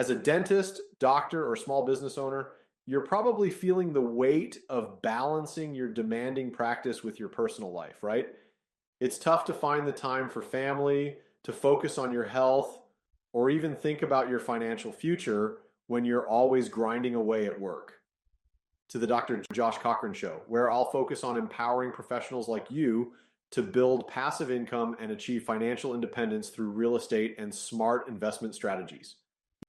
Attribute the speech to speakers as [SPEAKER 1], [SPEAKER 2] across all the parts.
[SPEAKER 1] As a dentist, doctor, or small business owner, you're probably feeling the weight of balancing your demanding practice with your personal life, right? It's tough to find the time for family, to focus on your health, or even think about your financial future when you're always grinding away at work. To the Dr. Josh Cochran Show, where I'll focus on empowering professionals like you to build passive income and achieve financial independence through real estate and smart investment strategies.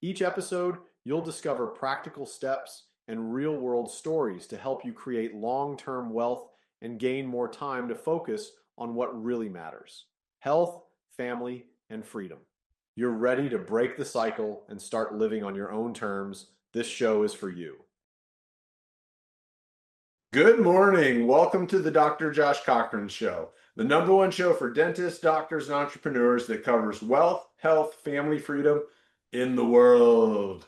[SPEAKER 1] Each episode, you'll discover practical steps and real-world stories to help you create long-term wealth and gain more time to focus on what really matters: health, family, and freedom. You're ready to break the cycle and start living on your own terms. This show is for you. Good morning. Welcome to the Dr. Josh Cochran Show, the #1 show for dentists, doctors, and entrepreneurs that covers wealth, health, family, freedom in the world.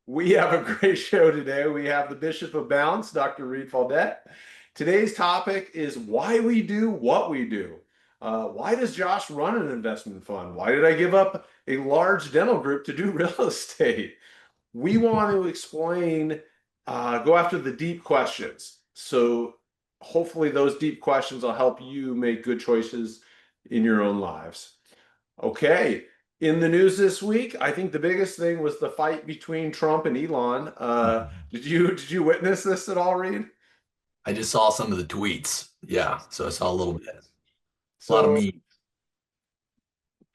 [SPEAKER 1] We have a great show today. We have the Bishop of Balance, Dr. Reid Faldet. Today's topic is why we do what we do. Why does Josh run an investment fund? Why did I give up a large dental group to do real estate? We want to explain, go after the deep questions. So hopefully those deep questions will help you make good choices in your own lives. Okay. In the news this week, I think the biggest thing was the fight between Trump and Elon. Did you witness this at all, Reid?
[SPEAKER 2] I just saw some of the tweets. Yeah, so I saw a little bit. A lot of
[SPEAKER 1] So
[SPEAKER 2] memes.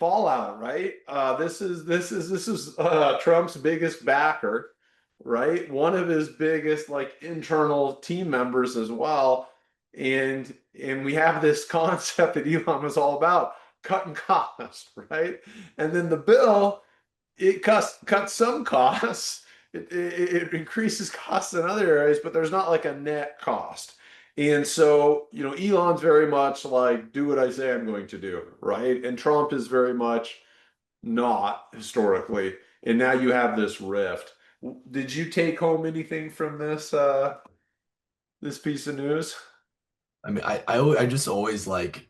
[SPEAKER 1] fallout, right? This is Trump's biggest backer, right? One of his biggest like internal team members as well. And we have this concept that Elon was all about, cutting costs, right? And then the bill, it cuts some costs. It increases costs in other areas, but there's not like a net cost. And so, Elon's very much like, do what I say I'm going to do, right? And Trump is very much not historically. And now you have this rift. Did you take home anything from this piece of news?
[SPEAKER 2] I mean, I just always like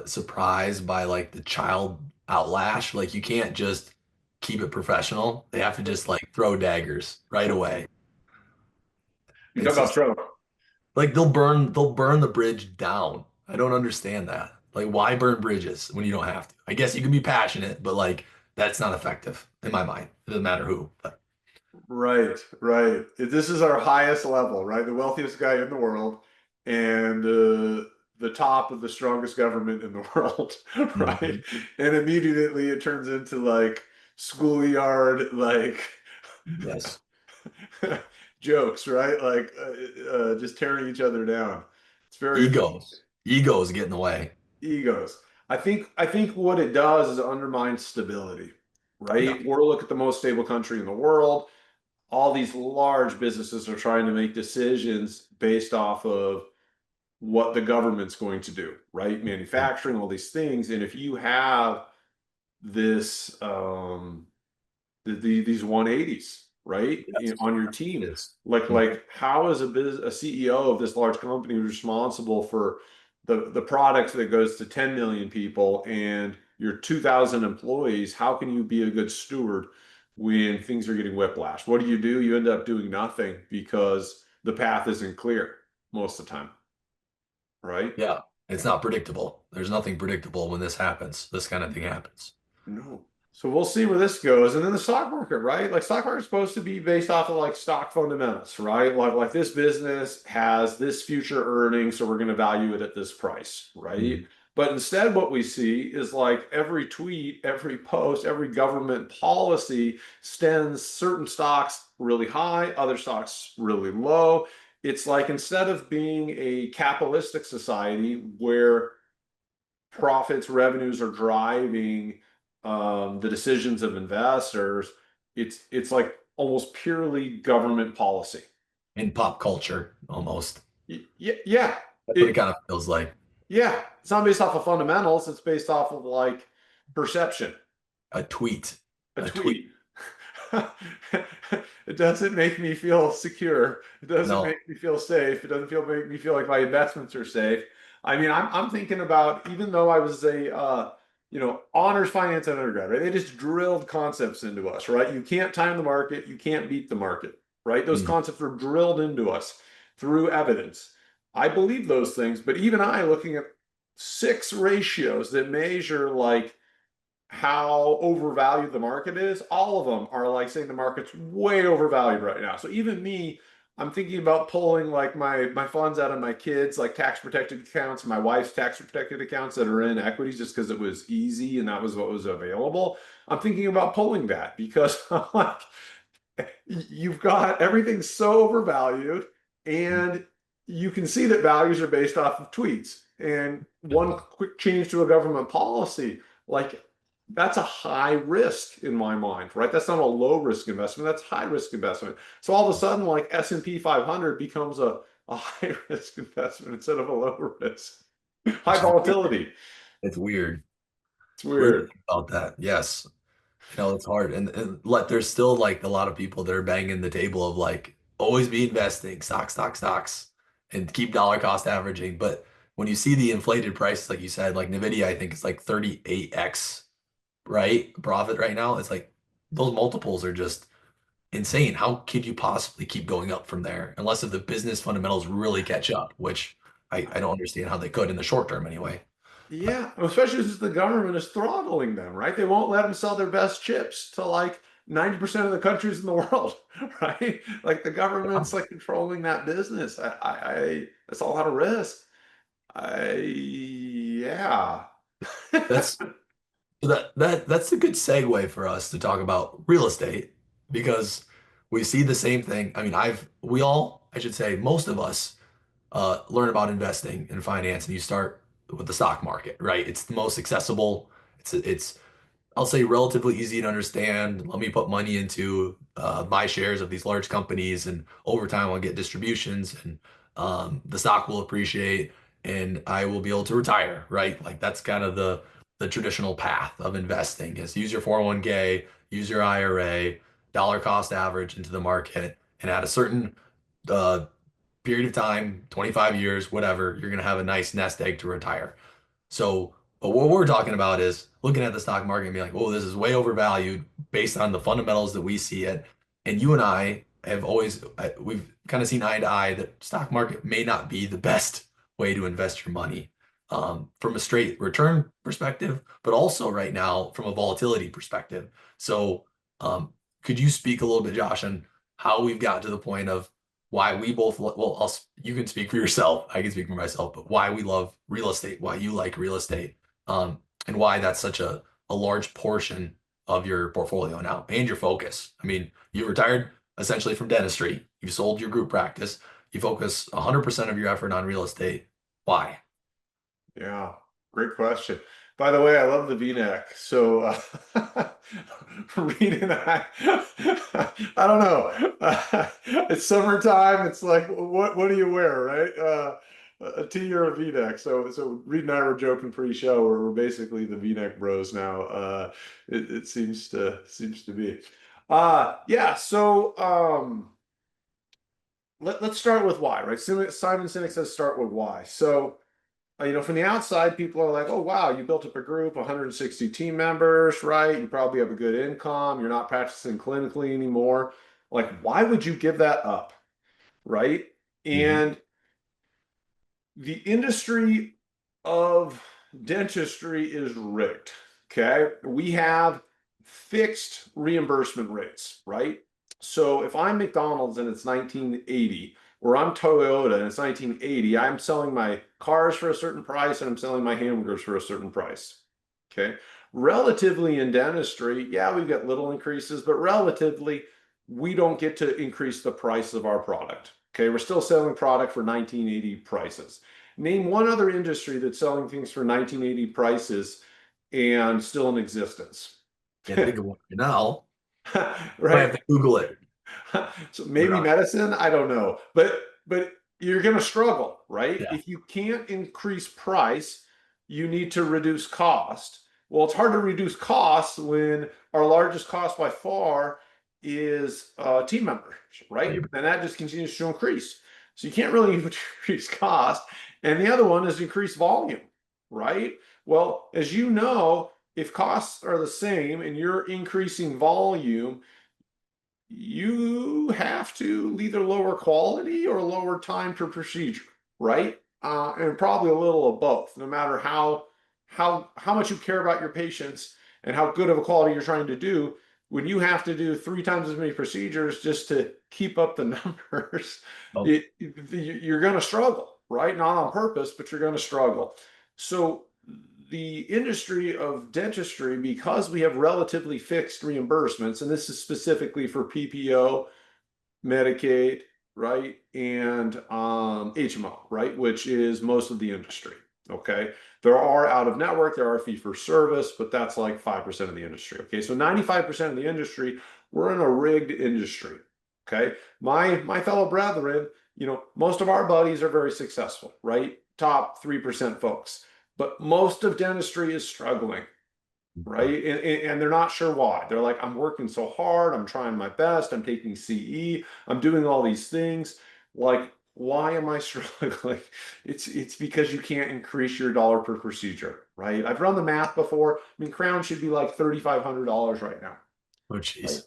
[SPEAKER 2] surprised by like the child outlash. Like you can't just keep it professional. They have to just like throw daggers right away.
[SPEAKER 1] You talk
[SPEAKER 2] It's
[SPEAKER 1] about
[SPEAKER 2] just
[SPEAKER 1] Trump.
[SPEAKER 2] like they'll burn the bridge down. I don't understand that. Like why burn bridges when you don't have to? I guess you can be passionate, but like that's not effective in my mind. It doesn't matter who. But
[SPEAKER 1] Right, right. This is our highest level, right? The wealthiest guy in the world and the top of the strongest government in the world, right?
[SPEAKER 2] Mhm.
[SPEAKER 1] And immediately it turns into like schoolyard, like
[SPEAKER 2] Yes.
[SPEAKER 1] jokes, right? Like just tearing each other down. It's very funny.
[SPEAKER 2] Egos get in the way.
[SPEAKER 1] Egos. I think what it does is it undermines stability,
[SPEAKER 2] Yeah.
[SPEAKER 1] right? We're look at the most stable country in the world. All these large businesses are trying to make decisions based off of what the government's going to do, right? Manufacturing, all these things. And if you have this these 180s, right,
[SPEAKER 2] Yes.
[SPEAKER 1] on your team,
[SPEAKER 2] Yes.
[SPEAKER 1] like how is a CEO of this large company responsible for the product that goes to 10 million people and your 2,000 employees? How can you be a good steward when things are getting whiplash? What do? You end up doing nothing because the path isn't clear most of the time, right?
[SPEAKER 2] Yeah, it's not predictable. There's nothing predictable when this happens. This kind of thing happens.
[SPEAKER 1] No. So we'll see where this goes. And then the stock market, right? Like stock market's supposed to be based off of like stock fundamentals, right? Like this business has this future earnings, so we're going to value it at this price, right?
[SPEAKER 2] Mhm.
[SPEAKER 1] But instead, what we see is like every tweet, every post, every government policy sends certain stocks really high, other stocks really low. It's like instead of being a capitalistic society where profits, revenues are driving the decisions of investors, it's like almost purely government policy.
[SPEAKER 2] In pop culture, almost.
[SPEAKER 1] Yeah,
[SPEAKER 2] That's what it
[SPEAKER 1] it
[SPEAKER 2] kind of feels like.
[SPEAKER 1] yeah. It's not based off of fundamentals. It's based off of like perception.
[SPEAKER 2] A tweet.
[SPEAKER 1] A
[SPEAKER 2] A tweet.
[SPEAKER 1] tweet. It doesn't make me feel secure. It doesn't
[SPEAKER 2] No.
[SPEAKER 1] make me feel safe. It doesn't make me feel like my investments are safe. I mean, I'm thinking about even though I was a honors finance and undergrad, right? They just drilled concepts into us, right? You can't time the market, you can't beat the market, right? Those
[SPEAKER 2] Mm.
[SPEAKER 1] concepts were drilled into us through evidence. I believe those things, but even I, looking at six ratios that measure like how overvalued the market is, all of them are like saying the market's way overvalued right now. So even me, I'm thinking about pulling like my funds out of my kids' like tax protected accounts, my wife's tax protected accounts that are in equities just because it was easy and that was what was available. I'm thinking about pulling that because I'm like, you've got everything so overvalued, and you can see that values are based off of tweets. And one quick change to a government policy, like that's a high risk in my mind, right? That's not a low risk investment, that's high risk investment. So all of a sudden, like S&P 500 becomes a high risk investment instead of a low risk. High
[SPEAKER 2] Which is weird.
[SPEAKER 1] volatility.
[SPEAKER 2] It's weird.
[SPEAKER 1] It's
[SPEAKER 2] Weird to
[SPEAKER 1] weird.
[SPEAKER 2] think about that. Yes. It's hard. And like there's still like a lot of people that are banging the table of like always be investing, stocks, and keep dollar cost averaging. But when you see the inflated prices, like you said, like Nvidia, I think it's like 38x, right? Profit right now. It's like those multiples are just insane. How could you possibly keep going up from there? Unless if the business fundamentals really catch up, which I don't understand how they could in the short term anyway. But
[SPEAKER 1] Yeah, especially since the government is throttling them, right? They won't let them sell their best chips to like 90% of the countries in the world, right? Like the
[SPEAKER 2] yeah,
[SPEAKER 1] government's like controlling that business. That's a lot of risk. Yeah.
[SPEAKER 2] that's that's a good segue for us to talk about real estate because we see the same thing. I mean, we all, I should say, most of us learn about investing in finance, and you start with the stock market, right? It's the most accessible. It's I'll say relatively easy to understand. Let me put money into buy shares of these large companies, and over time I'll get distributions, and the stock will appreciate, and I will be able to retire, right? Like that's kind of the traditional path of investing is use your 401k, use your IRA, dollar cost average into the market, and at a certain uh, period of time, 25 years, whatever, you're going to have a nice nest egg to retire. So, but what we're talking about is looking at the stock market and being like, oh, this is way overvalued based on the fundamentals that we see it. And you and I have always, we've kind of seen eye to eye that stock market may not be the best way to invest your money from a straight return perspective, but also right now from a volatility perspective. So, could you speak a little bit, Josh, on how we've got to the point of why we both well you can speak for yourself, I can speak for myself, but why we love real estate, why you like real estate, and why that's such a large portion of your portfolio now and your focus. I mean, you retired essentially from dentistry, you sold your group practice, you focus 100% of your effort on real estate. Why?
[SPEAKER 1] Yeah, great question. By the way, I love the V-neck. So, Reid and I don't know. It's summertime. It's like, what do you wear, right? A tee or a V-neck. So Reid and I were joking pre-show. We're basically the V-neck bros now. It seems to be. Yeah. So, let's start with why, right? Simon Sinek says start with why. So. From the outside, people are like, oh, wow, you built up a group, 160 team members, right? You probably have a good income. You're not practicing clinically anymore. Like, why would you give that up, right?
[SPEAKER 2] Hmm.
[SPEAKER 1] And the industry of dentistry is rigged, okay? We have fixed reimbursement rates, right? So if I'm McDonald's and it's 1980, or I'm Toyota and it's 1980, I'm selling my cars for a certain price and I'm selling my hamburgers for a certain price. Okay. Relatively in dentistry, yeah, we've got little increases, but relatively, we don't get to increase the price of our product. Okay. We're still selling product for 1980 prices. Name one other industry that's selling things for 1980 prices and still in existence.
[SPEAKER 2] Can't think of one right now. I
[SPEAKER 1] Right?
[SPEAKER 2] have to Google it.
[SPEAKER 1] So
[SPEAKER 2] We're
[SPEAKER 1] maybe
[SPEAKER 2] not.
[SPEAKER 1] medicine, I don't know. But you're going to struggle, right?
[SPEAKER 2] Yeah.
[SPEAKER 1] If you can't increase price, you need to reduce cost. Well, it's hard to reduce costs when our largest cost by far is team members, right?
[SPEAKER 2] Labor.
[SPEAKER 1] And that just continues to increase. So you can't really increase cost. And the other one is increase volume, right? Well, as you know,
[SPEAKER 3] if costs are the same and you're increasing volume, you have to either lower quality or lower time per procedure, right? And probably a little of both, no matter how much you care about your patients and how good of a quality you're trying to do. When you have to do 3 times as many procedures just to keep up the numbers,
[SPEAKER 2] Oh,
[SPEAKER 3] you're going to struggle, right? Not on purpose, but you're going to struggle. So the industry of dentistry, because we have relatively fixed reimbursements, and this is specifically for PPO, Medicaid, right, and HMO, right, which is most of the industry. Okay, there are out of network, there are fee for service, but that's like 5% of the industry. Okay, so 95% of the industry, we're in a rigged industry. Okay, my fellow brethren, most of our buddies are very successful, right? Top 3% folks, but most of dentistry is struggling, right? And they're not sure why. They're like, I'm working so hard, I'm trying my best, I'm taking CE, I'm doing all these things. Like, why am I struggling? It's because you can't increase your dollar per procedure, right? I've run the math before. I mean, Crown should be like $3,500 right now,
[SPEAKER 2] oh,
[SPEAKER 3] right?
[SPEAKER 2] jeez.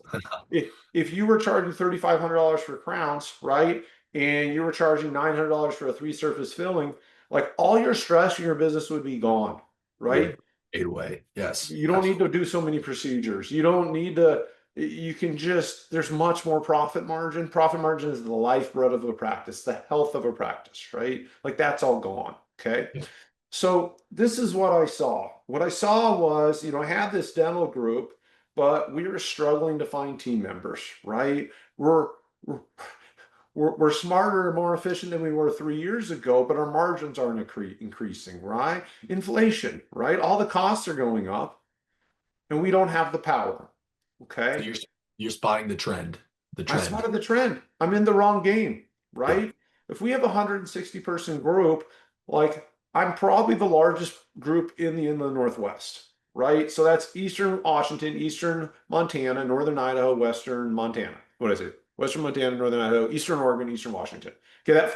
[SPEAKER 3] If you were charging $3,500 for crowns, right, and you were charging $900 for a 3-surface filling, like all your stress in your business would be gone,
[SPEAKER 2] Would
[SPEAKER 3] right?
[SPEAKER 2] fade away. Yes,
[SPEAKER 3] You don't need to
[SPEAKER 2] absolutely.
[SPEAKER 3] do so many procedures. You don't need to, you can just, there's much more profit margin. Profit margin is the lifeblood of a practice, the health of a practice, right? Like that's all gone. Okay.
[SPEAKER 2] Yeah.
[SPEAKER 3] So this is what I saw. What I saw was, I had this dental group, but we were struggling to find team members, right? We're, we're we're smarter and more efficient than we were 3 years ago, but our margins aren't increasing, right? Inflation, right? All the costs are going up and we don't have the power.
[SPEAKER 2] So
[SPEAKER 3] Okay.
[SPEAKER 2] you're spotting the trend. The
[SPEAKER 3] I
[SPEAKER 2] trend.
[SPEAKER 3] spotted the trend. I'm in the wrong game,
[SPEAKER 2] Yeah.
[SPEAKER 3] right? If we have a 160-person group, like I'm probably the largest group in the inland Northwest, right? So that's Eastern Washington, Eastern Montana, Northern Idaho, Western Montana. What is it? Western Montana, Northern Idaho, Eastern Oregon, Eastern Washington. Okay, that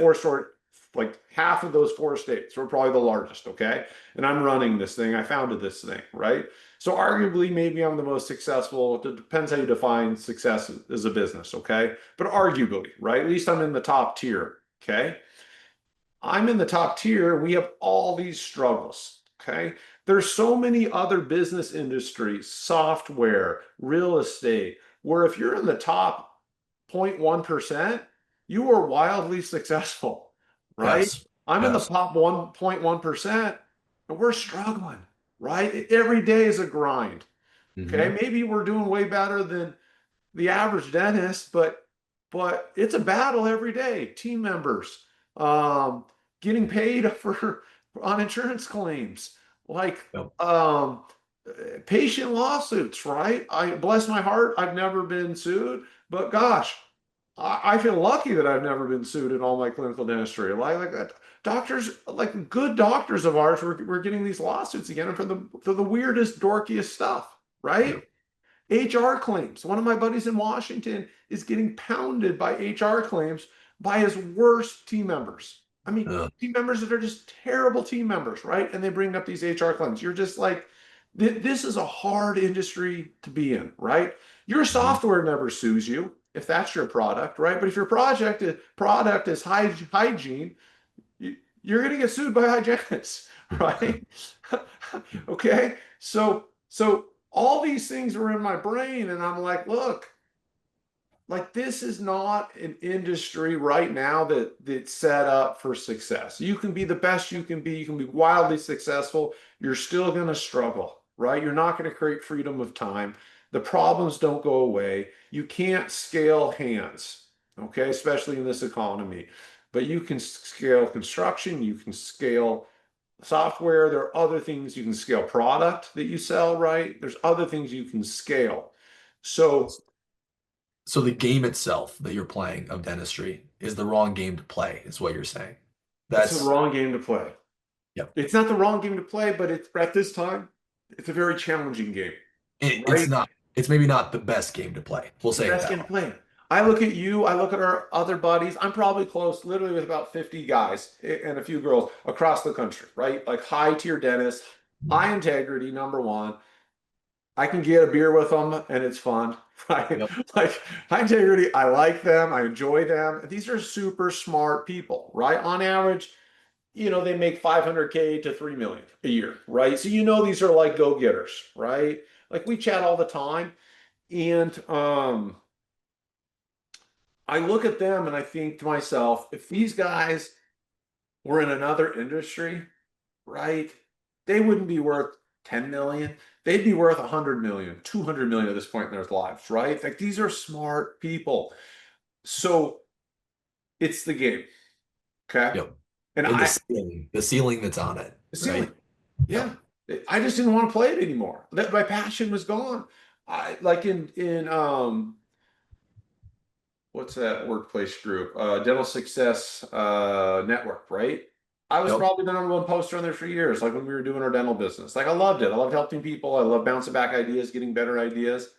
[SPEAKER 3] like half of those 4 states. We're probably the largest, okay? And I'm running this thing. I founded this thing, right? So arguably, maybe I'm the most successful. It depends how you define success as a business, okay? But arguably, right? At least I'm in the top tier, okay? I'm in the top tier. We have all these struggles, okay? There's so many other business industries, software, real estate, where if you're in the top 0.1%, you are wildly successful, right?
[SPEAKER 2] Yes.
[SPEAKER 3] I'm in the
[SPEAKER 2] Yes.
[SPEAKER 3] top 1.1%, and we're struggling, right? Every day is a grind. Okay,
[SPEAKER 2] Hmm.
[SPEAKER 3] maybe we're doing way better than the average dentist, but it's a battle every day. Team members, um, getting paid for on insurance claims, like
[SPEAKER 2] Yep.
[SPEAKER 3] um, patient lawsuits. Right? I bless my heart. I've never been sued, but gosh, I feel lucky that I've never been sued in all my clinical dentistry. Like that. Doctors, like good doctors of ours, were getting these lawsuits again for the weirdest, dorkiest stuff, right?
[SPEAKER 2] Yep.
[SPEAKER 3] HR claims. One of my buddies in Washington is getting pounded by HR claims by his worst team members. I mean,
[SPEAKER 2] Uh,
[SPEAKER 3] team members that are just terrible team members, right? And they bring up these HR claims. You're just like, this is a hard industry to be in, right? Your
[SPEAKER 2] mhm.
[SPEAKER 3] software never sues you if that's your product, right? But if your product is hygiene, you're going to get sued by hygienists, right? Okay, so all these things were in my brain, and I'm like, look, like this is not an industry right now that's set up for success. You can be the best you can be wildly successful. You're still going to struggle, right? You're not going to create freedom of time. The problems don't go away. You can't scale hands, okay, especially in this economy. But you can scale construction, you can scale software. There are other things you can scale product that you sell, right? There's other things you can scale. So
[SPEAKER 2] So the game itself that you're playing of dentistry is the wrong game to play, is what you're saying.
[SPEAKER 3] it's the
[SPEAKER 2] That's
[SPEAKER 3] wrong game to play.
[SPEAKER 2] Yep.
[SPEAKER 3] It's not the wrong game to play, but it's at this time, it's a very challenging game,
[SPEAKER 2] It's
[SPEAKER 3] right?
[SPEAKER 2] not. It's maybe not the best game to play. We'll
[SPEAKER 3] The
[SPEAKER 2] say it
[SPEAKER 3] best
[SPEAKER 2] that
[SPEAKER 3] game to
[SPEAKER 2] way.
[SPEAKER 3] play. I look at you, I look at our other buddies. I'm probably close, literally with about 50 guys and a few girls across the country, right? Like high tier dentists, high integrity, number one. I can get a beer with them and it's fun, right?
[SPEAKER 2] Yep.
[SPEAKER 3] Like high integrity, I like them, I enjoy them. These are super smart people, right? On average, they make 500K to 3 million a year, right? So these are like go-getters, right? Like we chat all the time, and I look at them and I think to myself, if these guys were in another industry, right, they wouldn't be worth 10 million. They'd be worth 100 million, 200 million at this point in their lives, right? Like these are smart people. So it's the game, okay?
[SPEAKER 2] Yep.
[SPEAKER 3] And
[SPEAKER 2] And the ceiling that's on it,
[SPEAKER 3] the ceiling,
[SPEAKER 2] right?
[SPEAKER 3] yeah.
[SPEAKER 2] Yep.
[SPEAKER 3] I just didn't want to play it anymore. That my passion was gone. I like in what's that workplace group? Dental Success Network, right? I was
[SPEAKER 2] Yep.
[SPEAKER 3] probably the number one poster on there for years, like when we were doing our dental business. Like I loved it. I loved helping people. I loved bouncing back ideas, getting better ideas.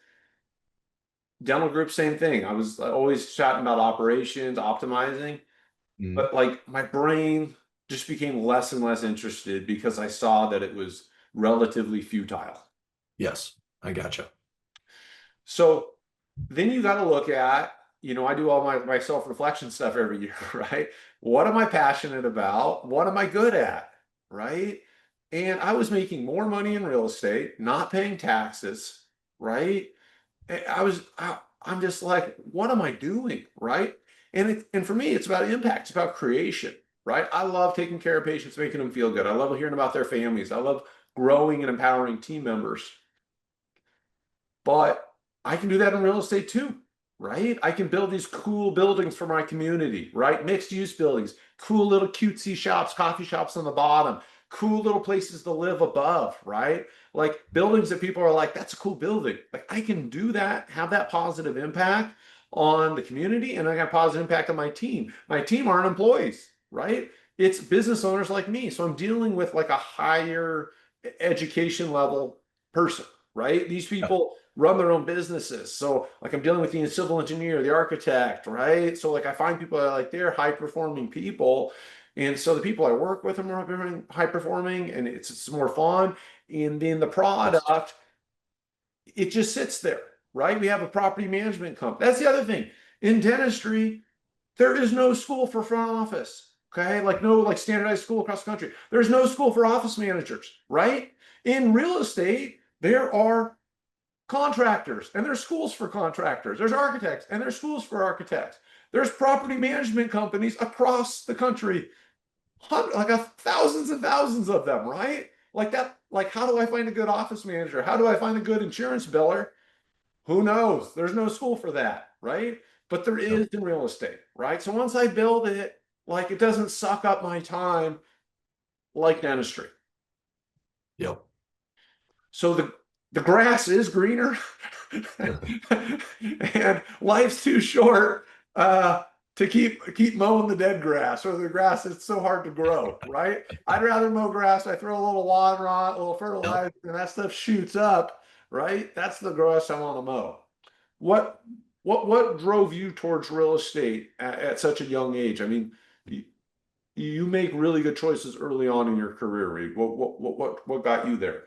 [SPEAKER 3] Dental group, same thing. I was always chatting about operations, optimizing,
[SPEAKER 2] Mm.
[SPEAKER 3] but like my brain just became less and less interested because I saw that it was relatively futile.
[SPEAKER 2] Yes, I gotcha.
[SPEAKER 3] So then you got to look at, I do all my self-reflection stuff every year, right? What am I passionate about? What am I good at? Right? And I was making more money in real estate, not paying taxes, right? I'm just like, what am I doing? Right? And for me, it's about impact, it's about creation, right? I love taking care of patients, making them feel good. I love hearing about their families. I love growing and empowering team members. But I can do that in real estate too, right? I can build these cool buildings for my community, right? Mixed use buildings, cool little cutesy shops, coffee shops on the bottom, cool little places to live above, right? Like buildings that people are like, that's a cool building. Like I can do that, have that positive impact on the community, and I got positive impact on my team. My team aren't employees, right? It's business owners like me. So I'm dealing with like a higher education level person, right? These
[SPEAKER 2] Yeah.
[SPEAKER 3] people run their own businesses. So like I'm dealing with the civil engineer, the architect, right? So like I find people that are like they're high performing people. And so the people I work with are high performing and it's more fun. And then the
[SPEAKER 2] Yes.
[SPEAKER 3] product, it just sits there, right? We have a property management company. That's the other thing. In dentistry, there is no school for front office. Okay. Like no like standardized school across the country. There's no school for office managers, right? In real estate, there are contractors and there's schools for contractors. There's architects and there's schools for architects. There's property management companies across the country, like thousands and thousands of them, right? Like that, like how do I find a good office manager? How do I find a good insurance biller? Who knows? There's no school for that, right? But there
[SPEAKER 2] Yep.
[SPEAKER 3] is in real estate, right? So once I build it, like it doesn't suck up my time like dentistry.
[SPEAKER 2] Yep.
[SPEAKER 3] So the grass is greener, and life's too short to keep mowing the dead grass or the grass that's so hard to grow. Right? I'd rather mow grass. I throw a little water on, a little
[SPEAKER 2] Yep.
[SPEAKER 3] fertilizer, and that stuff shoots up. Right? That's the grass I want to mow. What what drove you towards real estate at such a young age? I mean, you make really good choices early on in your career, Reid. What got you there?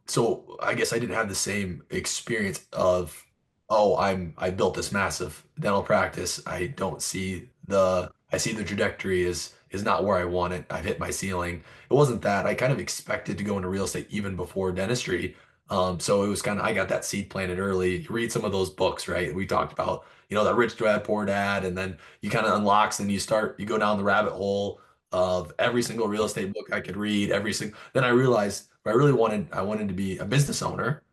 [SPEAKER 2] So I guess I didn't have the same experience of, oh, I built this massive dental practice. I see the trajectory is not where I want it. I've hit my ceiling. It wasn't that. I kind of expected to go into real estate even before dentistry. So it was kind of I got that seed planted early. You read some of those books, right? We talked about, that Rich Dad Poor Dad, and then you kind of unlocks and you go down the rabbit hole of every single real estate book I could read, every single. Then I realized I wanted to be a business owner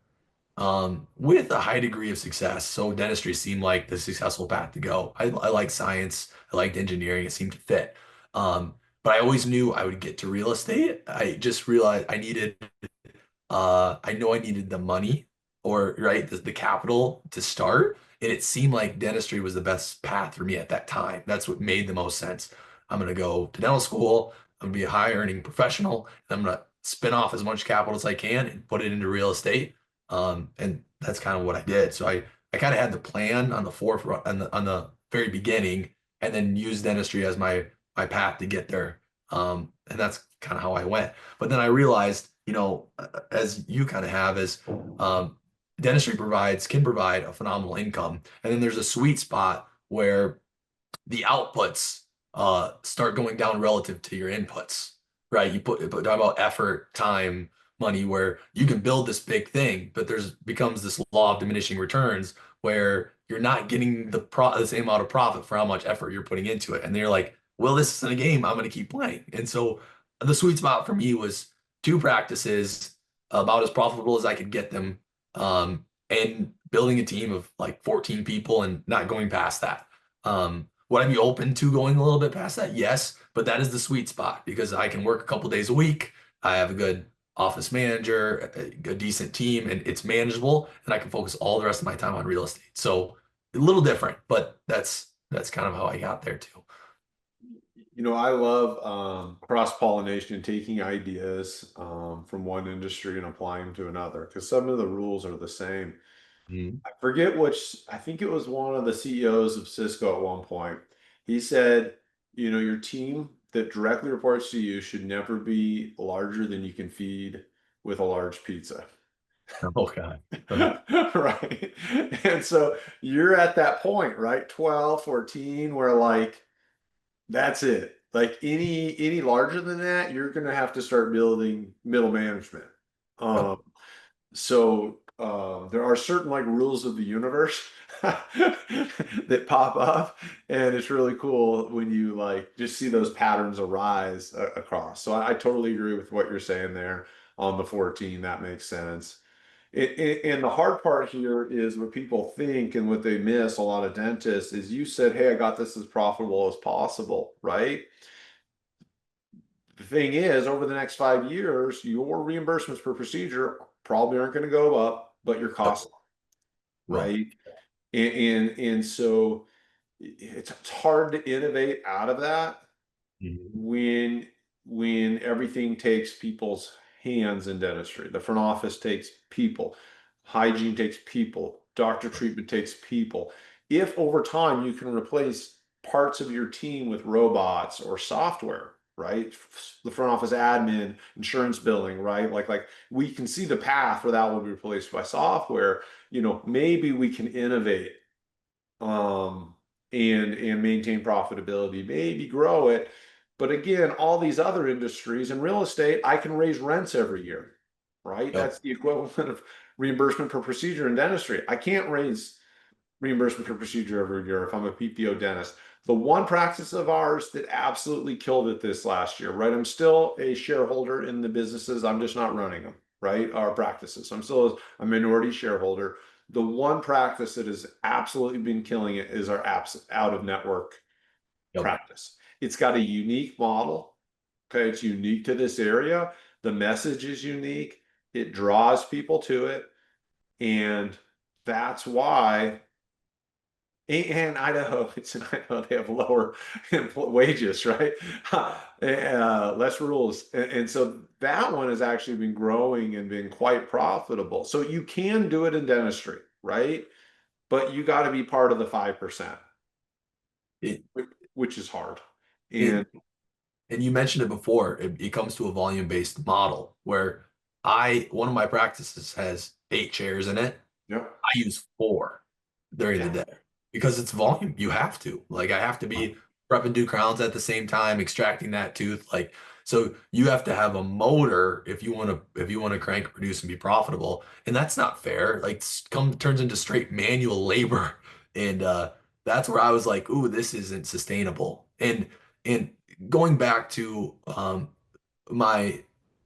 [SPEAKER 2] with a high degree of success. So dentistry seemed like the successful path to go. I liked science, I liked engineering, it seemed to fit. But I always knew I would get to real estate. I just realized I know I needed the money or right the capital to start, and it seemed like dentistry was the best path for me at that time. That's what made the most sense. I'm gonna go to dental school. I'm gonna be a high earning professional, and I'm gonna spin off as much capital as I can and put it into real estate. And that's kind of what I did. So I kind of had the plan on the forefront on the very beginning, and then use dentistry as my path to get there. And that's kind of how I went. But then I realized as you kind of have, is um, dentistry can provide a phenomenal income, and then there's a sweet spot where the outputs start going down relative to your inputs, right? Talk about effort, time, money, where you can build this big thing, but there's becomes this law of diminishing returns where you're not getting the same amount of profit for how much effort you're putting into it. And then you're like, well, this isn't a game. I'm going to keep playing. And so the sweet spot for me was two practices about as profitable as I could get them, and building a team of like 14 people and not going past that. Would I be open to going a little bit past that? Yes, but that is the sweet spot because I can work a couple days a week. I have a good office manager, a decent team, and it's manageable, and I can focus all the rest of my time on real estate. So a little different, but that's kind of how I got there too.
[SPEAKER 3] I love cross-pollination, taking ideas from one industry and applying them to another because some of the rules are the same.
[SPEAKER 2] Mhm.
[SPEAKER 3] I forget which, I think it was one of the CEOs of Cisco at one point. He said, your team that directly reports to you should never be larger than you can feed with a large pizza.
[SPEAKER 2] Oh God.
[SPEAKER 3] Right. And so you're at that point, right? 12, 14, where like that's it. Like any larger than that, you're gonna have to start building middle management.
[SPEAKER 2] Yep.
[SPEAKER 3] There are certain like rules of the universe that pop up, and it's really cool when you like just see those patterns arise across. So I totally agree with what you're saying there on the 14. That makes sense. And the hard part here is what people think and what they miss, a lot of dentists, is you said, hey, I got this as profitable as possible, right? The thing is, over the next 5 years, your reimbursements per procedure probably aren't going to go up, but your
[SPEAKER 2] Yep.
[SPEAKER 3] costs,
[SPEAKER 2] Well,
[SPEAKER 3] right? And so it's hard to innovate out of that
[SPEAKER 2] mhm.
[SPEAKER 3] when everything takes people's hands in dentistry. The front office takes people, hygiene takes people, doctor treatment takes people. If over time you can replace parts of your team with robots or software, right? The front office admin, insurance billing, right? Like we can see the path where that will be replaced by software. Maybe we can innovate um, and maintain profitability, maybe grow it. But again, all these other industries and real estate, I can raise rents every year, right?
[SPEAKER 2] Yep.
[SPEAKER 3] That's the equivalent of reimbursement per procedure in dentistry. I can't raise reimbursement per procedure every year if I'm a PPO dentist. The one practice of ours that absolutely killed it this last year, right? I'm still a shareholder in the businesses. I'm just not running them, right? Our practices. I'm still a minority shareholder. The one practice that has absolutely been killing it is our apps out of network
[SPEAKER 2] Yep.
[SPEAKER 3] practice. It's got a unique model. Okay. It's unique to this area. The message is unique. It draws people to it. And that's why and Idaho, it's in Idaho, they have lower wages, right? Less rules. And so that one has actually been growing and been quite profitable. So you can do it in dentistry, right? But you got to be part of the 5%,
[SPEAKER 2] It,
[SPEAKER 3] which is hard.
[SPEAKER 2] it,
[SPEAKER 3] And
[SPEAKER 2] and you mentioned it before, it comes to a volume-based model where one of my practices has 8 chairs in it.
[SPEAKER 3] yep,
[SPEAKER 2] I use 4 during the
[SPEAKER 3] yeah.
[SPEAKER 2] day because it's volume. You have to. Like I have to be prepping 2 crowns at the same time, extracting that tooth. Like so you have to have a motor if you want to crank, produce, and be profitable. And that's not fair. Like turns into straight manual labor. And that's where I was like, ooh, this isn't sustainable. And going back to my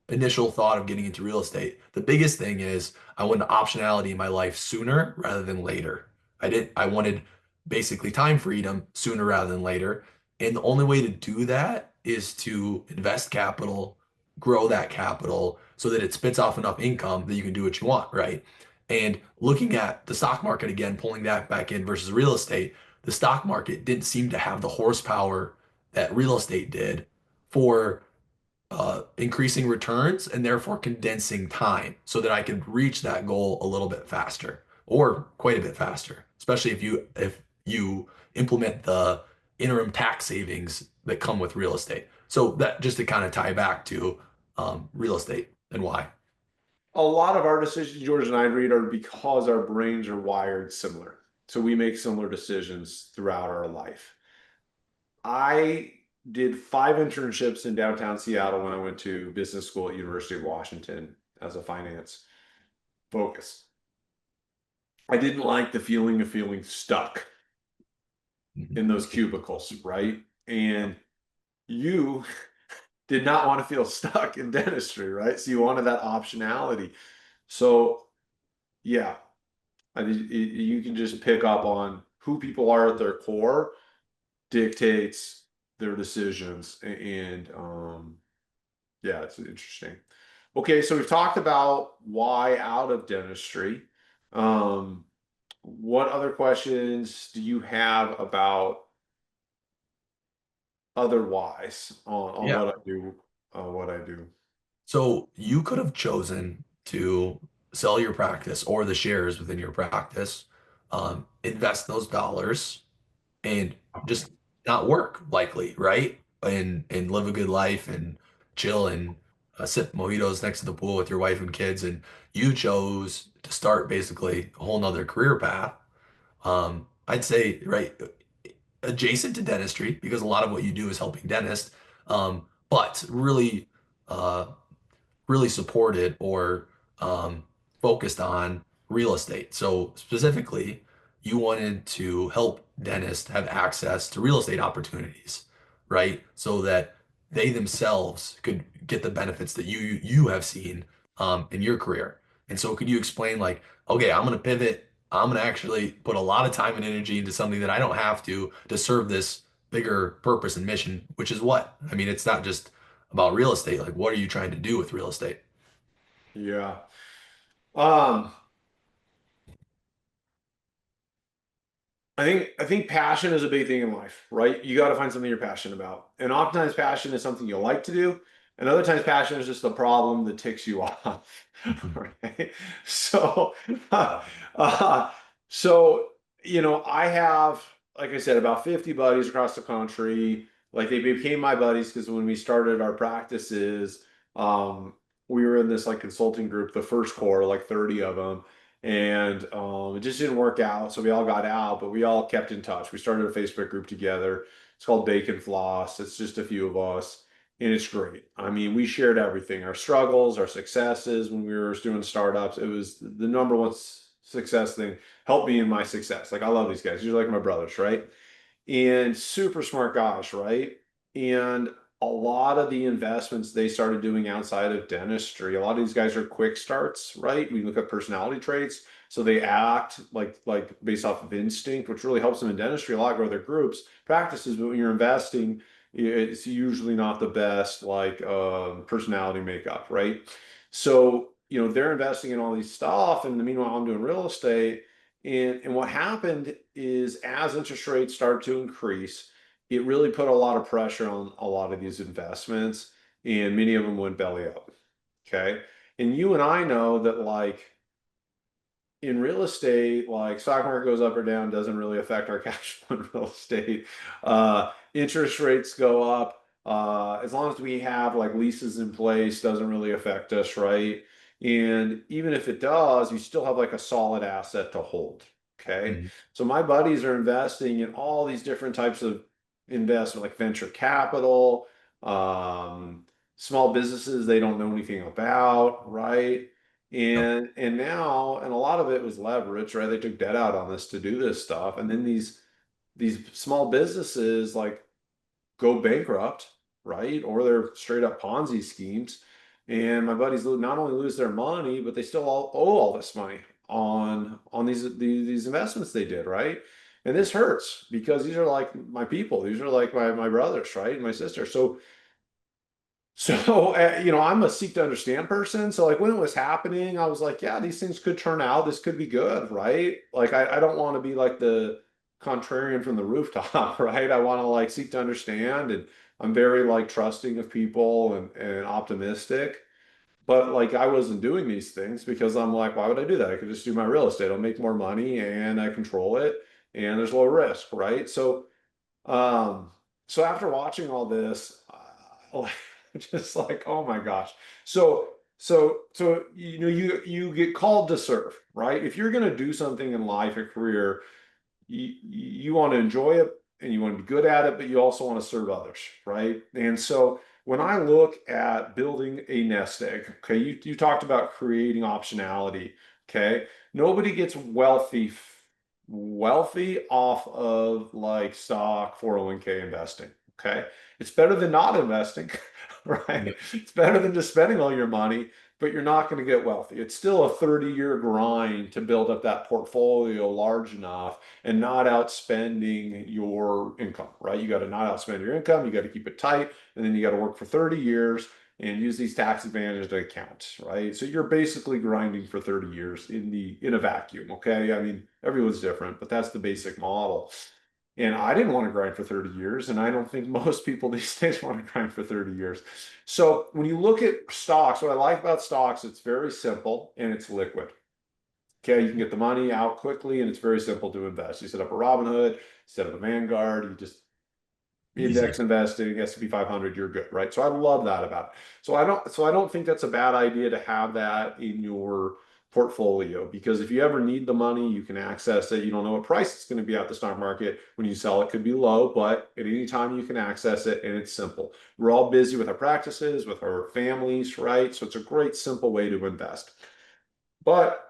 [SPEAKER 2] initial thought of getting into real estate, the biggest thing is I wanted optionality in my life sooner rather than later. I wanted basically time freedom sooner rather than later. And the only way to do that is to invest capital, grow that capital so that it spits off enough income that you can do what you want, right? And looking at the stock market again, pulling that back in versus real estate, the stock market didn't seem to have the horsepower that real estate did for increasing returns and therefore condensing time so that I could reach that goal a little bit faster or quite a bit faster, especially if you implement the interim tax savings that come with real estate. So that just to kind of tie back to real estate and why?
[SPEAKER 3] A lot of our decisions, George and I read, are because our brains are wired similar. So we make similar decisions throughout our life. I did 5 internships in downtown Seattle when I went to business school at University of Washington as a finance focus. I didn't like the feeling of feeling stuck
[SPEAKER 2] Mhm.
[SPEAKER 3] in those cubicles, right? And you did not want to feel stuck in dentistry, right? So you wanted that optionality. So yeah, you can just pick up on who people are at their core dictates their decisions, and yeah, it's interesting. Okay, so we've talked about why out of dentistry. Um, what other questions do you have about otherwise on
[SPEAKER 2] Yeah.
[SPEAKER 3] what I do, what I do?
[SPEAKER 2] So you could have chosen to sell your practice or the shares within your practice, invest those dollars and just not work likely, right? And live a good life and chill and sip mojitos next to the pool with your wife and kids. And you chose to start basically a whole nother career path. I'd say, right, adjacent to dentistry, because a lot of what you do is helping dentists, but uh, really supported or focused on real estate. So specifically, you wanted to help dentists have access to real estate opportunities, right? So that they themselves could get the benefits that you have seen in your career. And so could you explain like, okay, I'm going to pivot. I'm going to actually put a lot of time and energy into something that I don't have to serve this bigger purpose and mission, which is what? I mean, it's not just about real estate. Like, what are you trying to do with real estate?
[SPEAKER 3] Yeah. Um, I think passion is a big thing in life, right? You got to find something you're passionate about. And oftentimes passion is something you like to do, and other times passion is just a problem that ticks you off. Right? So uh, so I have, like I said, about 50 buddies across the country. Like they became my buddies because when we started our practices, um, we were in this like consulting group, the first core, like 30 of them, and it just didn't work out. So we all got out, but we all kept in touch. We started a Facebook group together. It's called Bacon Floss. It's just a few of us, and it's great. I mean, we shared everything, our struggles, our successes when we were doing startups. It was the number one success thing. Helped me in my success. Like I love these guys. You're like my brothers, right? And super smart guys, right? And a lot of the investments they started doing outside of dentistry, a lot of these guys are quick starts, right? We look at personality traits. So they act like based off of instinct, which really helps them in dentistry a lot, grow their groups, practices. But when you're investing, it's usually not the best like personality makeup, right? So, they're investing in all these stuff. And meanwhile, I'm doing real estate. And what happened is as interest rates started to increase, it really put a lot of pressure on a lot of these investments, and many of them went belly up. Okay. And you and I know that like in real estate, like stock market goes up or down doesn't really affect our cash flow in real estate. Interest rates go up. As long as we have like leases in place, doesn't really affect us, right? And even if it does, you still have like a solid asset to hold. Okay.
[SPEAKER 2] Mhm.
[SPEAKER 3] So my buddies are investing in all these different types of investment, like venture capital, um, small businesses they don't know anything about, right?
[SPEAKER 2] Yep.
[SPEAKER 3] And now, and a lot of it was leverage, right? They took debt out on this to do this stuff. And then these small businesses like go bankrupt, right? Or they're straight up Ponzi schemes. And my buddies not only lose their money, but they still all owe all this money on these investments they did, right? And this hurts because these are like my people. These are like my brothers, right? And my sister. So, I'm a seek to understand person. So, like, when it was happening, I was like, yeah, these things could turn out. This could be good, right? Like, I don't want to be like the contrarian from the rooftop, right? I want to like seek to understand. And I'm very like trusting of people and optimistic. But like, I wasn't doing these things because I'm like, why would I do that? I could just do my real estate. I'll make more money and I control it and there's low risk, right? Um, so after watching all this, just like, oh my gosh. So So you get called to serve, right? If you're going to do something in life, a career, you want to enjoy it and you want to be good at it, but you also want to serve others, right? And so when I look at building a nest egg, okay, you talked about creating optionality, okay? Nobody gets wealthy off of like stock 401k investing, okay? It's better than not investing,
[SPEAKER 2] Yeah.
[SPEAKER 3] right? It's better than just spending all your money, but you're not going to get wealthy. It's still a 30-year grind to build up that portfolio large enough and not outspending your income, right? You got to not outspend your income. You got to keep it tight. And then you got to work for 30 years and use these tax advantaged accounts, right? So you're basically grinding for 30 years in a vacuum, okay? I mean, everyone's different, but that's the basic model. And I didn't want to grind for 30 years, and I don't think most people these days want to grind for 30 years. So when you look at stocks, what I like about stocks, it's very simple and it's liquid. Okay, you can get the money out quickly and it's very simple to invest. You set up a Robinhood, set up a Vanguard, you just
[SPEAKER 2] Easy.
[SPEAKER 3] index investing, S&P 500, you're good, right? So I love that about it. So I don't think that's a bad idea to have that in your portfolio because if you ever need the money, you can access it. You don't know what price it's going to be at the stock market. When you sell it could be low, but at any time you can access it and it's simple. We're all busy with our practices, with our families, right? So it's a great simple way to invest. But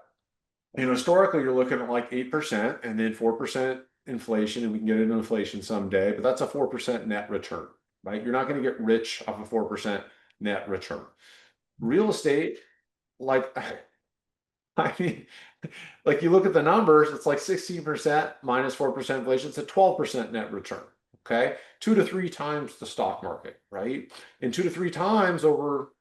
[SPEAKER 3] historically, you're looking at like 8% and then 4% inflation, and we can get into inflation someday, but that's a 4% net return, right? You're not going to get rich off a 4% net return. Real estate, like, I mean, like you look at the numbers, it's like 16% minus 4% inflation, it's a 12% net return. Okay. 2 to 3 times the stock market, right? And 2 to 3 times over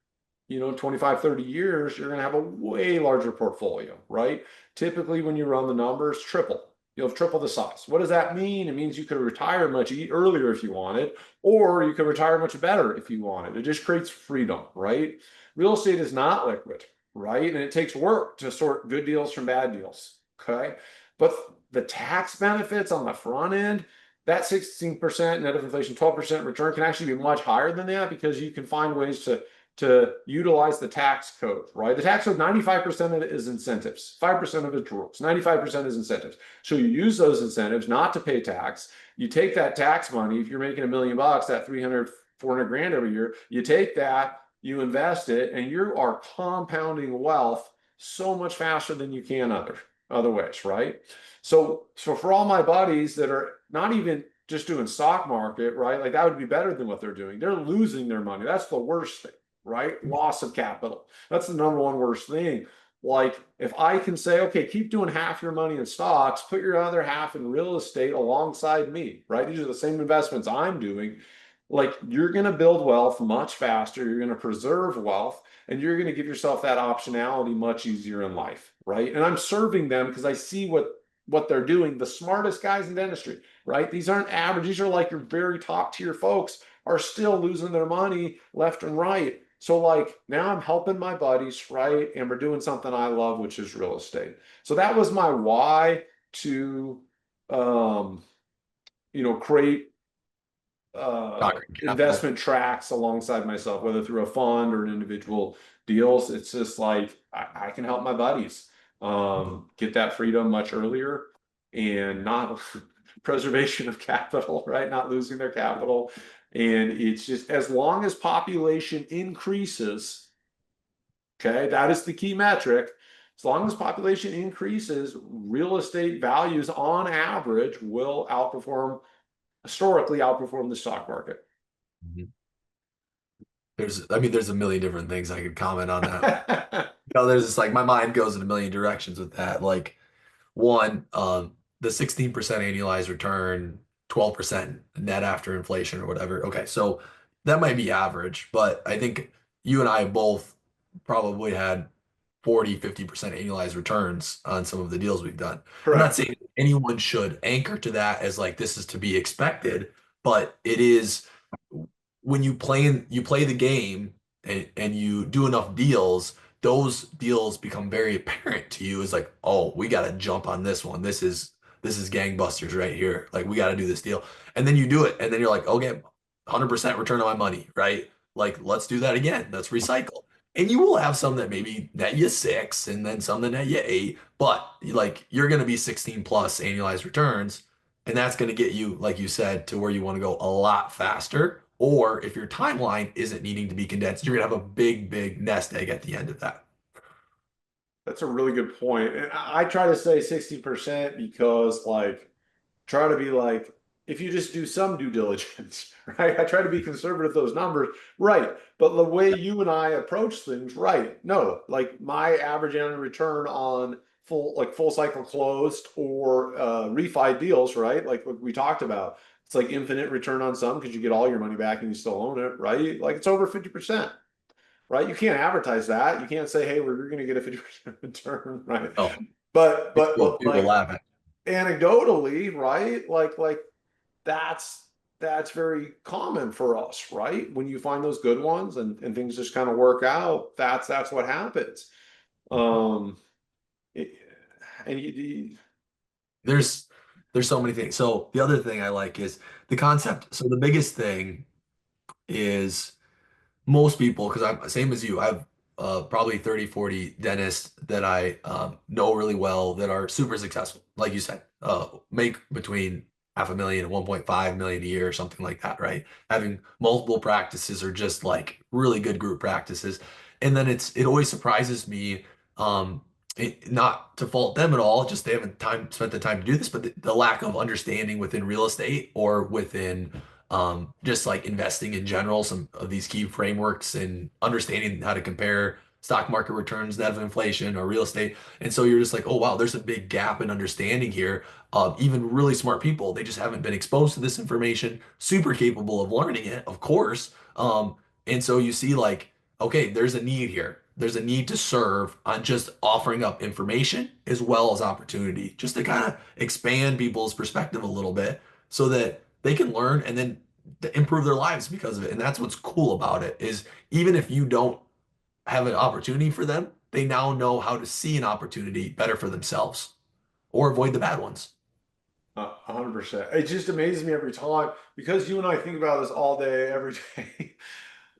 [SPEAKER 3] 25, 30 years, you're going to have a way larger portfolio, right? Typically, when you run the numbers, triple. You'll have triple the size. What does that mean? It means you could retire much earlier if you wanted, or you could retire much better if you wanted. It just creates freedom, right? Real estate is not liquid, right? And it takes work to sort good deals from bad deals, okay? But the tax benefits on the front end, that 16% net of inflation, 12% return can actually be much higher than that because you can find ways to utilize the tax code, right? The tax code, 95% of it is incentives, 5% of it's rules, 95% is incentives. So you use those incentives not to pay tax. You take that tax money, if you're making $1 million, that 300, 400 grand every year, you take that, you invest it, and you are compounding wealth so much faster than you can other ways, right? So for all my buddies that are not even just doing stock market, right? Like that would be better than what they're doing. They're losing their money. That's the worst thing, right? Loss of capital. That's the number one worst thing. Like if I can say, okay, keep doing half your money in stocks, put your other half in real estate alongside me, right? These are the same investments I'm doing. Like you're going to build wealth much faster. You're going to preserve wealth and you're going to give yourself that optionality much easier in life, right? And I'm serving them because I see what they're doing. The smartest guys in dentistry, right? These aren't average. These are like your very top tier folks are still losing their money left and right. So like now I'm helping my buddies, right? And we're doing something I love, which is real estate. So that was my why to um, create
[SPEAKER 2] Cochran Capital.
[SPEAKER 3] investment tracks alongside myself, whether through a fund or an individual deals. It's just like I can help my buddies get that freedom much earlier and not preservation of capital, right? Not losing their capital. And it's just as long as population increases, okay, that is the key metric. As long as population increases, real estate values on average will historically outperform the stock market.
[SPEAKER 2] Mhm. There's a million different things I could comment on that. There's just like my mind goes in a million directions with that. Like one, the 16% annualized return, 12% net after inflation or whatever. Okay, so that might be average, but I think you and I both probably had 40, 50% annualized returns on some of the deals we've done. I'm not
[SPEAKER 3] Correct.
[SPEAKER 2] saying anyone should anchor to that as like this is to be expected, but it is when you play the game and you do enough deals, those deals become very apparent to you as like, oh, we got to jump on this one. This is gangbusters right here. Like we got to do this deal. And then you do it and then you're like, okay, 100% return on my money, right? Like let's do that again. Let's recycle. And you will have some that maybe net you 6 and then some that net you 8, but like you're going to be 16 plus annualized returns. And that's going to get you, like you said, to where you want to go a lot faster. Or if your timeline isn't needing to be condensed, you're going to have a big, big nest egg at the end of that.
[SPEAKER 3] That's a really good point. And I try to say 60% because like try to be like, if you just do some due diligence, right? I try to be conservative with those numbers, right? But the way you and I approach things, right? No, like my average annual return on full cycle closed or refi deals, right? Like what we talked about, it's like infinite return on some because you get all your money back and you still own it, right? Like it's over 50%, right? You can't advertise that. You can't say, hey, we're going to get a 50% return, right?
[SPEAKER 2] Oh,
[SPEAKER 3] But
[SPEAKER 2] people
[SPEAKER 3] like
[SPEAKER 2] laughing.
[SPEAKER 3] anecdotally, right? Like that's that's very common for us, right? When you find those good ones and things just kind of work out, that's what happens. Um, it- and
[SPEAKER 2] There's there's so many things. So the other thing I like is the concept. So the biggest thing is most people, because I'm same as you, I've probably 30, 40 dentists that I know really well that are super successful. Like you said, make between 500,000 and 1.5 million a year or something like that, right? Having multiple practices or just like really good group practices. And then it always surprises me, um, not to fault them at all, just they haven't spent the time to do this, but the lack of understanding within real estate or within just like investing in general, some of these key frameworks and understanding how to compare stock market returns, net of inflation, or real estate. And so you're just like, oh, wow, there's a big gap in understanding here. Even really smart people, they just haven't been exposed to this information, super capable of learning it, of course. And so you see, like, okay, there's a need here. There's a need to serve on just offering up information as well as opportunity, just to kind of expand people's perspective a little bit so that they can learn and then improve their lives because of it. And that's what's cool about it is even if you don't have an opportunity for them, they now know how to see an opportunity better for themselves or avoid the bad ones.
[SPEAKER 3] 100%. It just amazes me every time because you and I think about this all day, every day.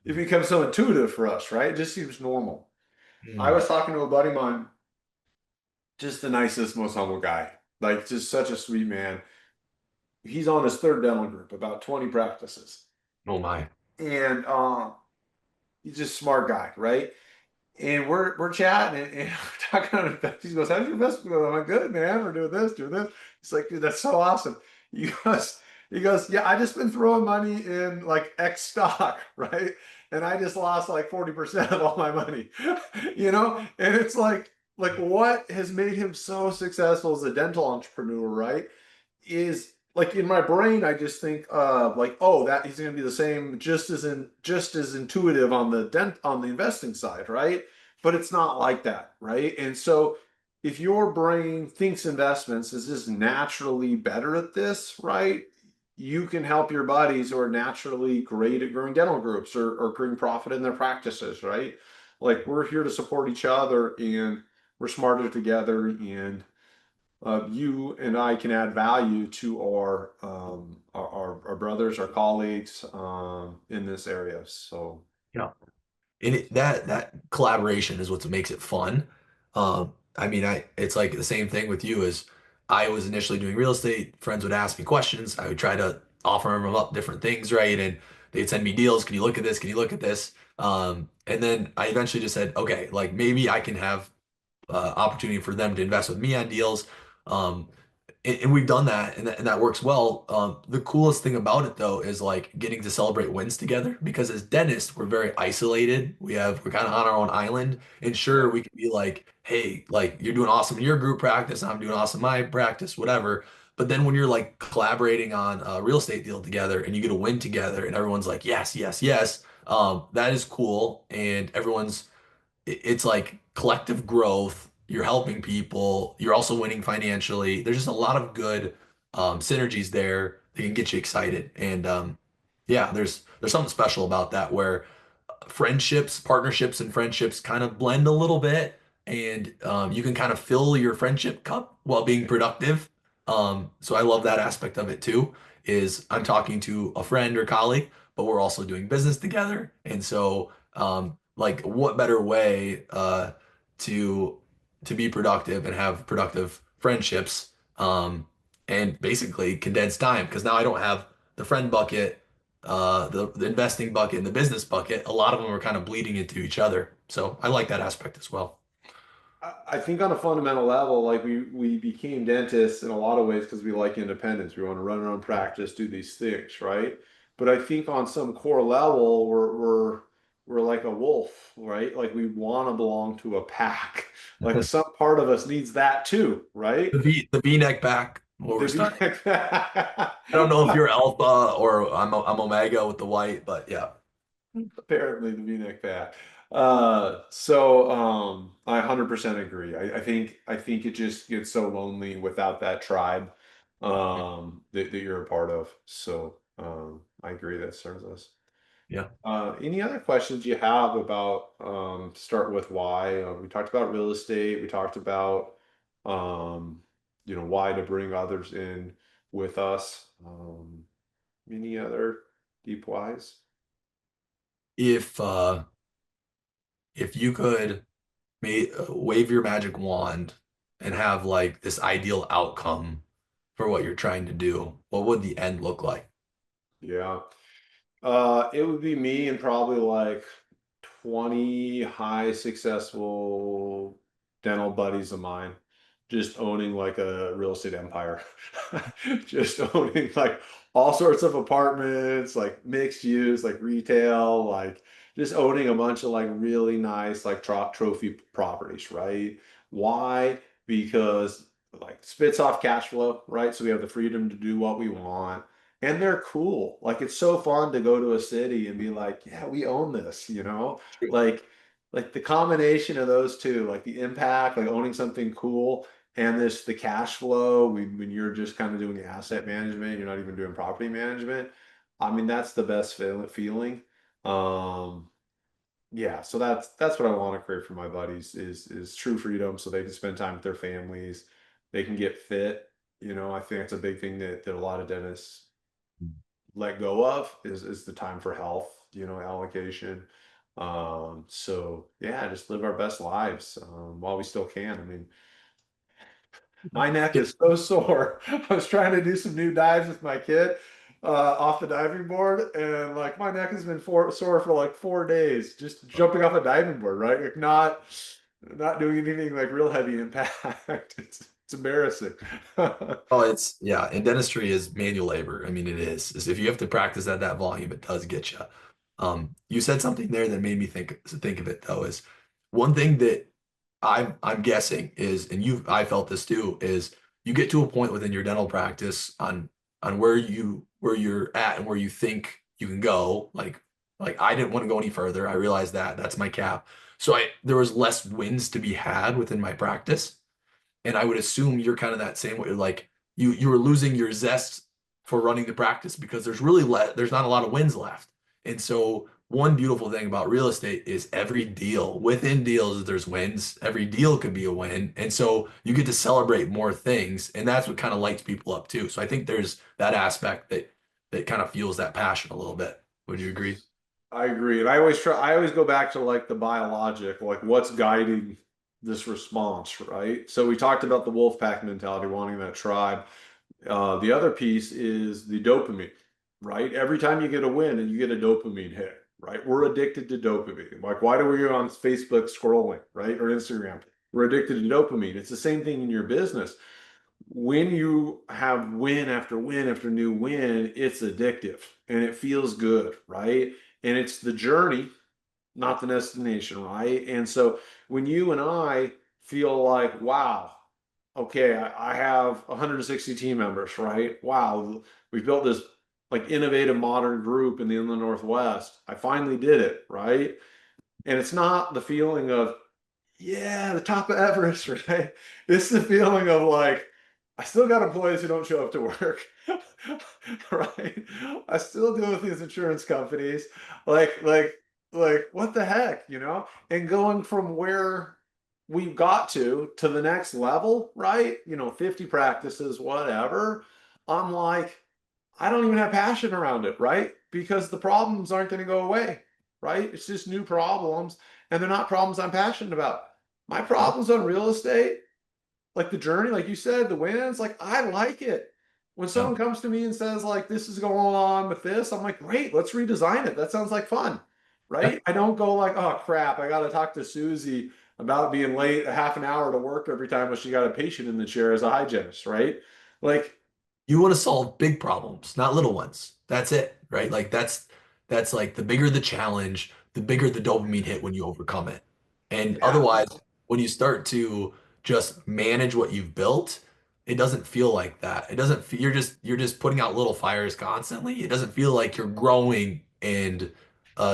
[SPEAKER 3] It becomes so intuitive for us, right? It just seems normal. I
[SPEAKER 2] Mm.
[SPEAKER 3] was talking to a buddy of mine, just the nicest, most humble guy, like just such a sweet man. He's on his third dental group, about 20 practices.
[SPEAKER 2] Oh my.
[SPEAKER 3] And he's just a smart guy, right? And we're chatting and we're talking on investments. He goes, how's your investment going? I'm like, good, man. We're doing this, doing this. It's like, dude, that's so awesome. He goes, yeah, I just been throwing money in like X stock, right? And I just lost like 40% of all my money, you know? And it's like what has made him so successful as a dental entrepreneur, right? Is like in my brain, I just think like, oh, that he's gonna be the same, just as intuitive on the investing side, right? But it's not like that, right? And so if your brain thinks investments is just naturally better at this, right? You can help your buddies who are naturally great at growing dental groups or creating profit in their practices, right? Like we're here to support each other and we're smarter together and you and I can add value to our brothers, our colleagues in this area. So
[SPEAKER 2] Yeah. And that collaboration is what makes it fun. I mean, it's like the same thing with you as I was initially doing real estate. Friends would ask me questions. I would try to offer them up different things, right? And they'd send me deals. Can you look at this? Can you look at this? And then I eventually just said, okay, like maybe I can have opportunity for them to invest with me on deals. Um, and we've done that and that works well. The coolest thing about it though is like getting to celebrate wins together because as dentists we're very isolated. We're kind of on our own island, and
[SPEAKER 3] yeah,
[SPEAKER 2] sure we can be like, hey, like you're doing awesome in your group practice, I'm doing awesome in my practice, whatever. But then when you're like collaborating on a real estate deal together and you get a win together and everyone's like yes, yes, yes, that is cool, and it's like collective growth. You're helping people. You're also winning financially. There's just a lot of good synergies there that can get you excited. And yeah, there's something special about that where friendships, partnerships, and friendships kind of blend a little bit, and you can kind of fill your friendship cup while being productive. So I love that aspect of it too. Is I'm talking to a friend or colleague, but we're also doing business together, and so like what better way to be productive and have productive friendships and basically condense time because now I don't have the friend bucket, the investing bucket and the business bucket. A lot of them are kind of bleeding into each other. So I like that aspect as well.
[SPEAKER 3] I think on a fundamental level, like we became dentists in a lot of ways because we like independence. We want to run our own practice, do these things, right? But I think on some core level, we're like a wolf, right? Like we want to belong to a pack. Like some part of us needs that too, right?
[SPEAKER 2] The V-neck back, what
[SPEAKER 3] The
[SPEAKER 2] we're
[SPEAKER 3] V
[SPEAKER 2] starting. I don't know if you're alpha or I'm omega with the white, but yeah.
[SPEAKER 3] apparently the V-neck pack. I 100% agree. I think it just gets so lonely without that tribe that you're a part of. I agree that serves us.
[SPEAKER 2] Yeah.
[SPEAKER 3] Any other questions you have about start with why? We talked about real estate. We talked about why to bring others in with us. Any other deep whys?
[SPEAKER 2] If you could wave your magic wand and have like this ideal outcome for what you're trying to do, what would the end look like?
[SPEAKER 3] Yeah. It would be me and probably like 20 high successful dental buddies of mine, just owning like a real estate empire. Just owning like all sorts of apartments, like mixed use, like retail, like just owning a bunch of like really nice like trophy properties, right? Why? Because like spits off cash flow, right? So we have the freedom to do what we want and they're cool. Like it's so fun to go to a city and be like, yeah, we own this,
[SPEAKER 2] True.
[SPEAKER 3] Like like the combination of those two, like the impact, like owning something cool and the cash flow when you're just kind of doing the asset management, you're not even doing property management. I mean, that's the best feeling. Um yeah, so that's what I want to create for my buddies is true freedom so they can spend time with their families, they can get fit. I think it's a big thing that a lot of dentists let go of is the time for health, allocation. So yeah, just live our best lives while we still can. I mean, my neck
[SPEAKER 2] Get-
[SPEAKER 3] is so sore. I was trying to do some new dives with my kid off the diving board, and like my neck has been sore for like 4 days just jumping off a diving board, right? Like not doing anything like real heavy impact. It's embarrassing.
[SPEAKER 2] Oh, it's yeah, and dentistry is manual labor. I mean, it is. If you have to practice at that volume, it does get you. You said something there that made me think of it though, is one thing that I'm guessing is, and I felt this too, is you get to a point within your dental practice on where you're at and where you think you can go. Like I didn't want to go any further. I realized that that's my cap. So there was less wins to be had within my practice. And I would assume you're kind of that same way. Like you were losing your zest for running the practice because there's not a lot of wins left. And so one beautiful thing about real estate is every deal within deals there's wins. Every deal could be a win. And so you get to celebrate more things. And that's what kind of lights people up too. So I think there's that aspect that kind of fuels that passion a little bit. Would you agree?
[SPEAKER 3] I agree. And I always go back to like the biologic, like what's guiding this response, right? So we talked about the wolf pack mentality, wanting that tribe. The other piece is the dopamine, right? Every time you get a win and you get a dopamine hit, right? We're addicted to dopamine. Like, why do we go on Facebook scrolling, right? Or Instagram? We're addicted to dopamine. It's the same thing in your business. When you have win after win after new win, it's addictive and it feels good, right? And it's the journey, not the destination, right? And so when you and I feel like, wow, okay, I have 160 team members, right? Wow, we've built this like innovative modern group in the Inland Northwest. I finally did it, right? And it's not the feeling of, yeah, the top of Everest, right? It's the feeling of like, I still got employees who don't show up to work, right? I still deal with these insurance companies. Like, like, like, what the heck, And going from where we've got to the next level, right? 50 practices, whatever. I'm like, I don't even have passion around it, right? Because the problems aren't going to go away, right? It's just new problems, and they're not problems I'm passionate about. My problems on real estate, like the journey, like you said, the wins, like I like it. When someone comes to me and says, like, this is going on with this, I'm like, great, let's redesign it. That sounds like fun, right? I don't go like, oh crap, I got to talk to Susie about being late a half an hour to work every time when she got a patient in the chair as a hygienist, right? Like,
[SPEAKER 2] You want to solve big problems, not little ones. That's it, right? Like that's like the bigger the challenge, the bigger the dopamine hit when you overcome it. And
[SPEAKER 3] yeah,
[SPEAKER 2] otherwise, when you start to just manage what you've built, it doesn't feel like that. It doesn't feel you're just putting out little fires constantly. It doesn't feel like you're growing and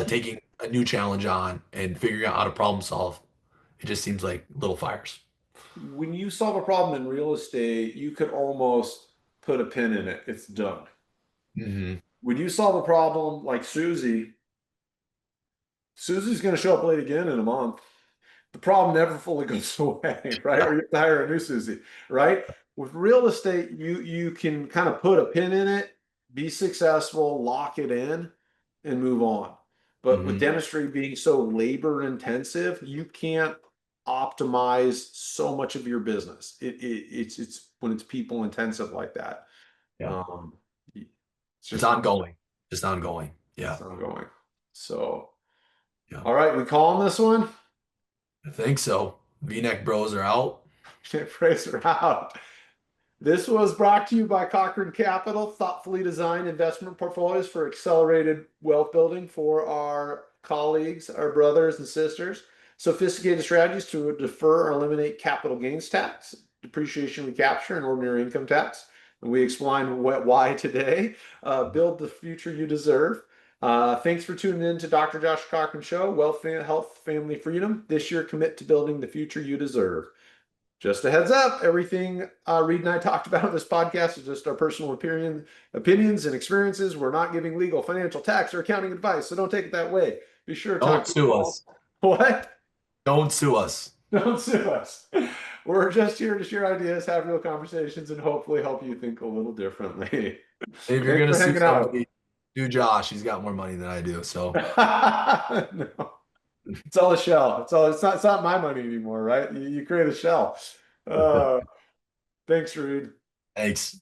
[SPEAKER 2] taking a new challenge on and figuring out how to problem solve. It just seems like little fires.
[SPEAKER 3] when you solve a problem in real estate, you could almost put a pin in it. It's done.
[SPEAKER 2] Hmm.
[SPEAKER 3] When you solve a problem like Susie's going to show up late again in a month. The problem never fully goes away, right? Or you have to hire a new Susie, right? With real estate, you can kind of put a pin in it, be successful, lock it in, and move on. But with
[SPEAKER 2] Hmm.
[SPEAKER 3] dentistry being so labor intensive, you can't optimize so much of your business. It's when it's people intensive like that.
[SPEAKER 2] Yeah.
[SPEAKER 3] Um, it's
[SPEAKER 2] It's
[SPEAKER 3] just not
[SPEAKER 2] ongoing. Just ongoing. Yeah.
[SPEAKER 3] it's not going. So,
[SPEAKER 2] Yeah.
[SPEAKER 3] all right, we calling this one?
[SPEAKER 2] I think so. V-neck bros are out.
[SPEAKER 3] Praise her out. This was brought to you by Cochran Capital, thoughtfully designed investment portfolios for accelerated wealth building for our colleagues, our brothers and sisters. Sophisticated strategies to defer or eliminate capital gains tax, depreciation recapture, and ordinary income tax. And we explain why today. Build the future you deserve. Thanks for tuning in to Dr. Josh Cochran Show, Wealth, Health, Family Freedom. This year, commit to building the future you deserve. Just a heads up, everything Reid and I talked about on this podcast is just our personal opinions and experiences. We're not giving legal, financial, tax, or accounting advice, so don't take it that way. Be sure to talk
[SPEAKER 2] Don't
[SPEAKER 3] to
[SPEAKER 2] sue
[SPEAKER 3] Paul.
[SPEAKER 2] us.
[SPEAKER 3] What?
[SPEAKER 2] Don't sue us.
[SPEAKER 3] Don't sue us. We're just here to share ideas, have real conversations, and hopefully help you think a little differently.
[SPEAKER 2] If you're
[SPEAKER 3] Thanks
[SPEAKER 2] gonna
[SPEAKER 3] for
[SPEAKER 2] sue
[SPEAKER 3] hanging out.
[SPEAKER 2] somebody, do Josh. He's got more money than I do. So
[SPEAKER 3] No, it's all a shell. It's not my money anymore, right? You create a shell. Uh, thanks, Reid.
[SPEAKER 2] thanks.